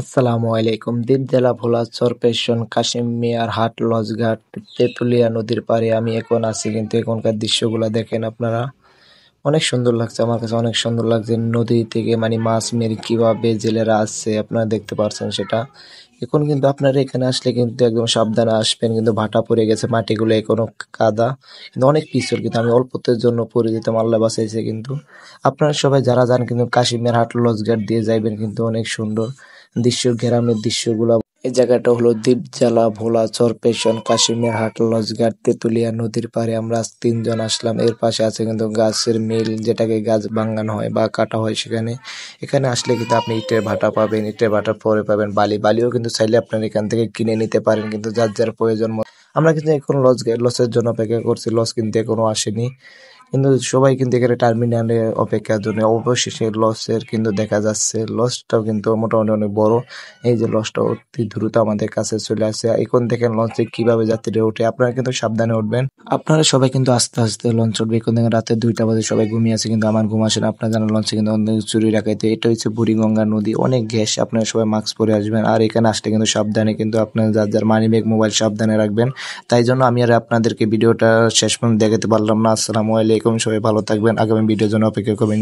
আসসালামু আলাইকুম। দ্বীপ জেলা ভোলা চরপেশন কাশিম মিয়ার হাট লঞ্চঘাট তেঁতুলিয়া নদীর পাড়ে আমি এখন আছি, কিন্তু এখনকার দৃশ্যগুলা দেখেন আপনারা। অনেক সুন্দর লাগছে, আমার কাছে অনেক সুন্দর লাগছে। নদী থেকে মানে মাছ মেরে কিভাবে জেলেরা আসছে আপনারা দেখতে পারছেন সেটা। এখন কিন্তু আপনারা এখানে আসলে কিন্তু একদম সাবধানে আসবেন, কিন্তু ভাটা পড়ে গেছে, মাটিগুলো এখনো কাদা, কিন্তু অনেক পিছল, কিন্তু আমি অল্পতের জন্য পড়ে যেতাম, আল্লাহ বাঁচাইছে। কিন্তু আপনারা সবাই যারা যান কিন্তু কাশিমের হাট লঞ্চঘাট দিয়ে যাইবেন, কিন্তু অনেক সুন্দর দৃশ্য, গ্রামের দৃশ্যগুলা। এই জায়গাটা হলো দ্বীপজেলা ভোলা চরপেশন কাশিমের হাট লঞ্চঘাট তেঁতুলিয়া নদীর পাড়ে আমরা আজ 3 জন আসলাম। এর পাশে আছে কিন্তু গাছের মিল, যেটাকে গাছ ভাঙানো হয় বা কাটা হয় সেখানে। এখানে আসলে কিন্তু আপনি ইটের ভাটা পাবেন, ইটের ভাটার পরে পাবেন বালিও কিন্তু চাইলে আপনারা এখান থেকে কিনে নিতে পারেন, কিন্তু যার যার প্রয়োজন মতো। আমরা কিন্তু এখন লসের জন্য অপেক্ষা করছি, লস কিন্তু এখনো আসেনি, কিন্তু সবাই কিন্তু এখানে টার্মিনালে অপেক্ষার জন্য। অবশেষে লসের কিন্তু দেখা যাচ্ছে, লসটাও কিন্তু মোটামুটি অনেক বড়। এই যে লসটা অতি দ্রুত আমাদের কাছে চলে আসে। এখন দেখেন লঞ্চে কিভাবে যাত্রীরা ওঠে, আপনারা কিন্তু সাবধানে উঠবেন। আপনারা সবাই কিন্তু আস্তে আস্তে লঞ্চ উঠবে। এখন দেখেন রাতে 2টা বাজে, সবাই ঘুমিয়ে আছে, কিন্তু আমার ঘুম আসে না। আপনারা জানেন লঞ্চে কিন্তু অনেক চুরি ডাকাইতে। এটা হচ্ছে বুড়িগঙ্গা নদী, অনেক গ্যাস, আপনারা সবাই মাস্ক পরে আসবেন। আর এখানে আসলে কিন্তু সাবধানে, কিন্তু আপনারা যার যার মানি ব্যাগ মোবাইল সাবধানে রাখবেন। তাই জন্য আমি আর আপনাদেরকে ভিডিওটা শেষ পর্যন্ত দেখাতে পারলাম না। আসসালামু আলাইকুম, সবাই ভালো থাকবেন, আগামী ভিডিওর জন্য অপেক্ষা করবেন।